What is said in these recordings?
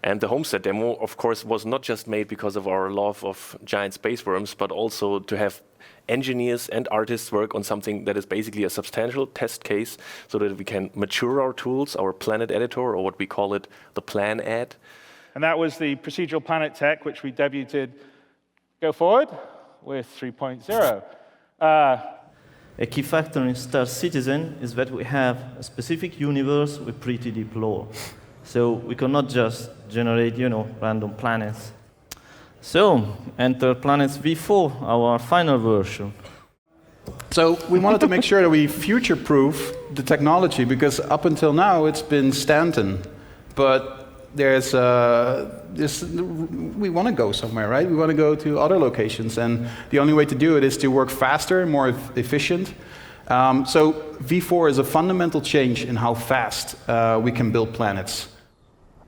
And the homestead demo, of course, was not just made because of our love of giant space worms, but also to have engineers and artists work on something that is basically a substantial test case so that we can mature our tools, our planet editor, or what we call it, the plan ad. And that was the procedural planet tech, which we debuted, go forward, with 3.0. A key factor in Star Citizen is that we have a specific universe with pretty deep lore. So we cannot just generate, random planets. So, enter Planets V4, our final version. So we wanted to make sure that we future-proof the technology, because up until now it's been Stanton. But there's we want to go somewhere, right? We want to go to other locations, and the only way to do it is to work faster, more efficient. So V4 is a fundamental change in how fast we can build planets.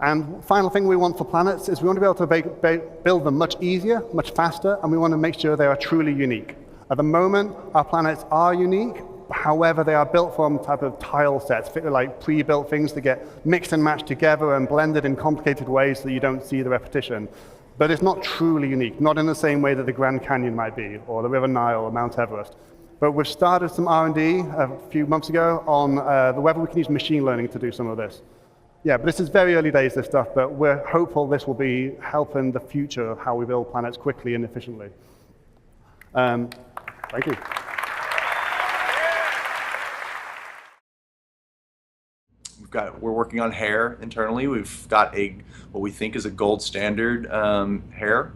And final thing we want for planets is we want to be able to build them much easier, much faster, and we want to make sure they are truly unique. At the moment, our planets are unique. However, they are built from type of tile sets, like pre-built things that get mixed and matched together and blended in complicated ways so that you don't see the repetition. But it's not truly unique, not in the same way that the Grand Canyon might be, or the River Nile, or Mount Everest. But we've started some R&D a few months ago on whether we can use machine learning to do some of this. Yeah, but this is very early days, this stuff, but we're hopeful this will be helping the future of how we build planets quickly and efficiently. Thank you. We're working on hair internally. We've got what we think is a gold standard hair.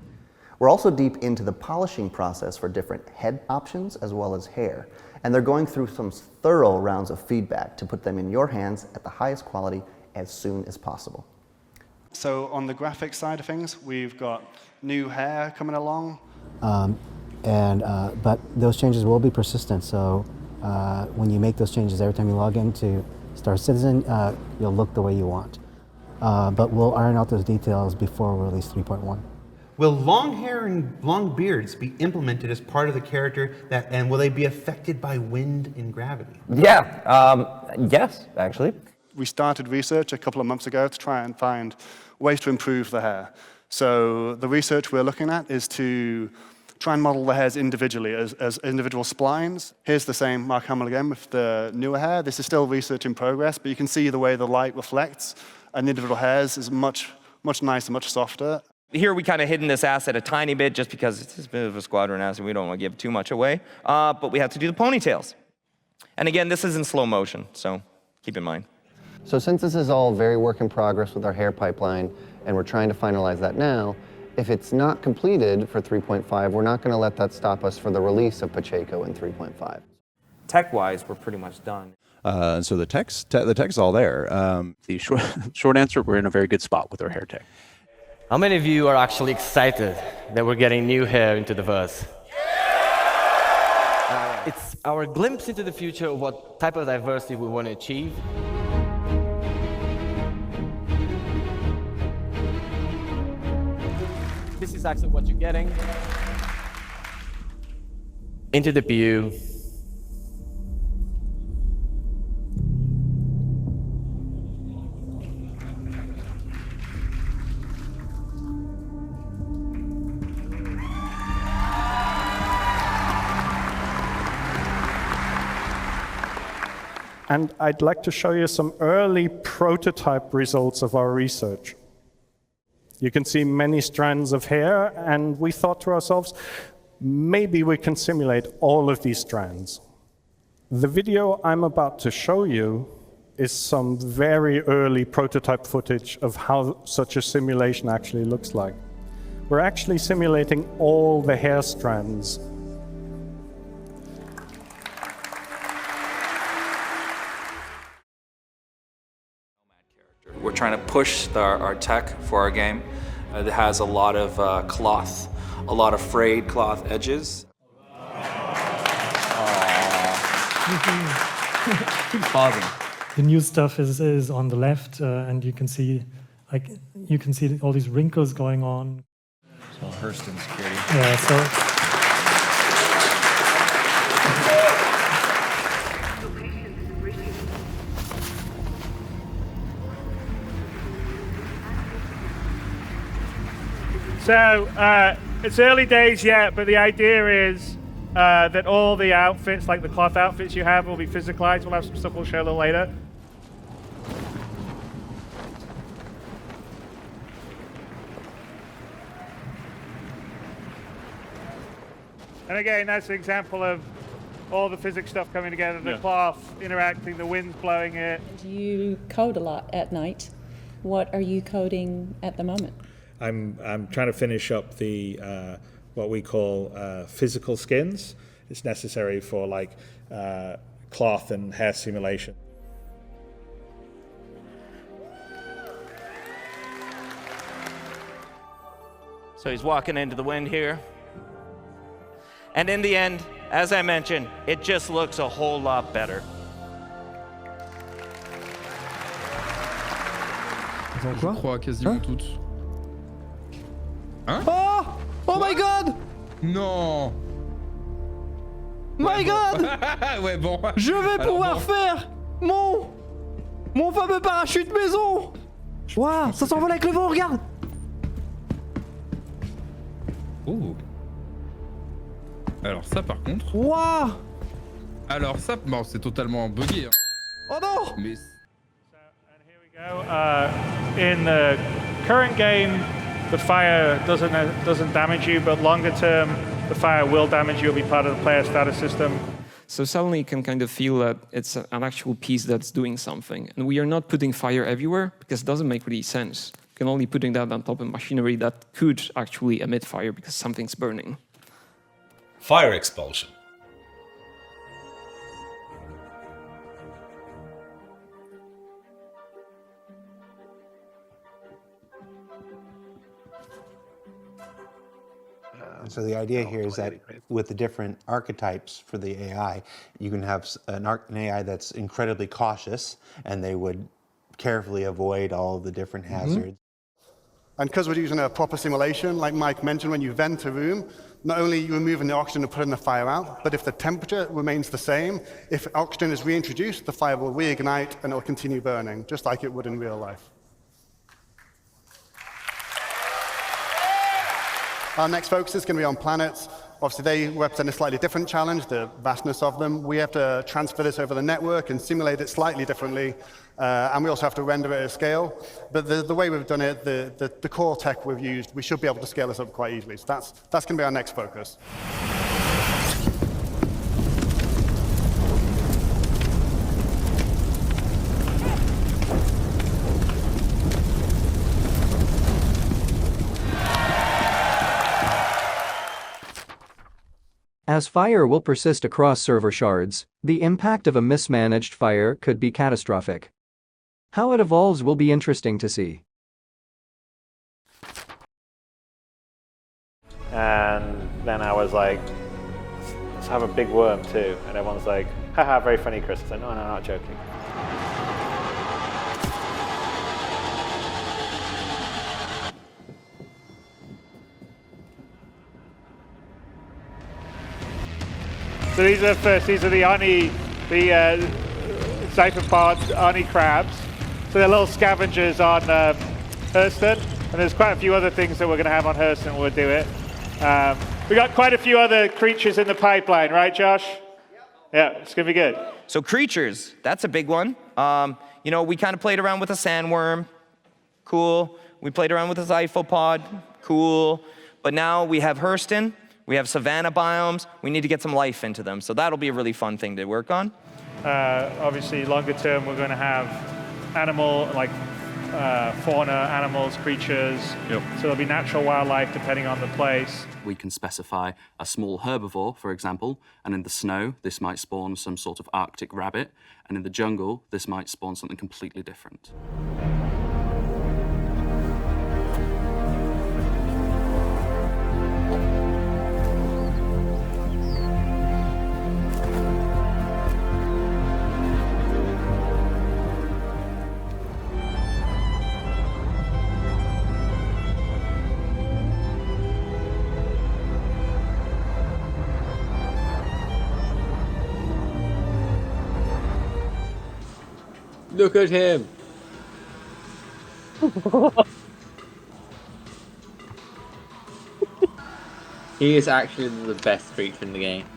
We're also deep into the polishing process for different head options as well as hair. And they're going through some thorough rounds of feedback to put them in your hands at the highest quality as soon as possible. So on the graphics side of things, we've got new hair coming along. But those changes will be persistent. So when you make those changes every time you log into Star Citizen, you'll look the way you want. But we'll iron out those details before we release 3.1. Will long hair and long beards be implemented as part of the character, and will they be affected by wind and gravity? Yeah, yes, actually. We started research a couple of months ago to try and find ways to improve the hair. So the research we're looking at is to try and model the hairs individually as individual splines. Here's the same Mark Hamill again with the newer hair. This is still research in progress, but you can see the way the light reflects on individual hairs is much nicer, much softer. Here we kind of hidden this asset a tiny bit just because it's a bit of a squadron asset. We don't want to give too much away. But we have to do the ponytails. And again, this is in slow motion, so keep in mind. So since this is all very work in progress with our hair pipeline, and we're trying to finalize that now, if it's not completed for 3.5, we're not going to let that stop us for the release of Pacheco in 3.5. Tech-wise, we're pretty much done. So the tech's all there. The short answer, we're in a very good spot with our hair tech. How many of you are actually excited that we're getting new hair into the verse? It's our glimpse into the future of what type of diversity we want to achieve. This is actually what you're getting. Into the view. And I'd like to show you some early prototype results of our research. You can see many strands of hair, and we thought to ourselves, maybe we can simulate all of these strands. The video I'm about to show you is some very early prototype footage of how such a simulation actually looks like. We're actually simulating all the hair strands. We're trying to push our tech for our game. It has a lot of cloth, a lot of frayed cloth edges. Keep pausing. The new stuff is on the left, and you can see all these wrinkles going on. So Hurston security. Yeah. So. So it's early days yet, but the idea is that all the outfits, like the cloth outfits you have, will be physicalized. We'll have some stuff we'll show a little later. And again, that's an example of all the physics stuff coming together, the cloth interacting, the wind's blowing it. You code a lot at night. What are you coding at the moment? I'm trying to finish up the what we call physical skins. It's necessary for like cloth and hair simulation. So he's walking into the wind here. And in the end, as I mentioned, it just looks a whole lot better. Je crois quasiment toutes. Hein? Oh! Oh my god! Non! My god! Ouais, bon. Je vais pouvoir faire mon fameux parachute maison! Waouh, ça s'envole avec le vent, regarde! Oh. Alors ça par contre. Waouh! Alors ça, bon, c'est totalement buggé. Hein. Oh non! Mais In the current game, the fire doesn't damage you, but longer term, the fire will damage you. It'll be part of the player status system. So suddenly you can kind of feel that it's an actual piece that's doing something. And we are not putting fire everywhere because it doesn't make really sense. You can only putting that on top of machinery that could actually emit fire because something's burning. Fire expulsion. And so the idea here is that with the different archetypes for the AI, you can have an AI that's incredibly cautious, and they would carefully avoid all of the different hazards. And because we're using a proper simulation, like Mike mentioned, when you vent a room, not only are you removing the oxygen and putting the fire out, but if the temperature remains the same, if oxygen is reintroduced, the fire will reignite and it will continue burning, just like it would in real life. Our next focus is going to be on planets. Obviously, they represent a slightly different challenge, the vastness of them. We have to transfer this over the network and simulate it slightly differently. And we also have to render it at scale. But the way we've done it, the core tech we've used, we should be able to scale this up quite easily. So that's going to be our next focus. As fire will persist across server shards, the impact of a mismanaged fire could be catastrophic. How it evolves will be interesting to see. And then I was like, let's have a big worm too. And everyone's like, haha, very funny, Chris. I said, no, not joking. So these are the Oni, the cypherpod Oni crabs. So they're little scavengers on Hurston, and there's quite a few other things that we're going to have on Hurston when we'll do it. We got quite a few other creatures in the pipeline, right, Josh? Yeah, it's going to be good. So creatures, that's a big one. You know, we kind of played around with a sandworm. Cool. We played around with a xyphopod. Cool. But now we have Hurston. We have savanna biomes. We need to get some life into them. So that'll be a really fun thing to work on. Obviously, longer term, we're going to have animal, like fauna, animals, creatures. Yep. So there'll be natural wildlife depending on the place. We can specify a small herbivore, for example, and in the snow, this might spawn some sort of Arctic rabbit, and in the jungle, this might spawn something completely different. Look at him. He is actually the best creature in the game.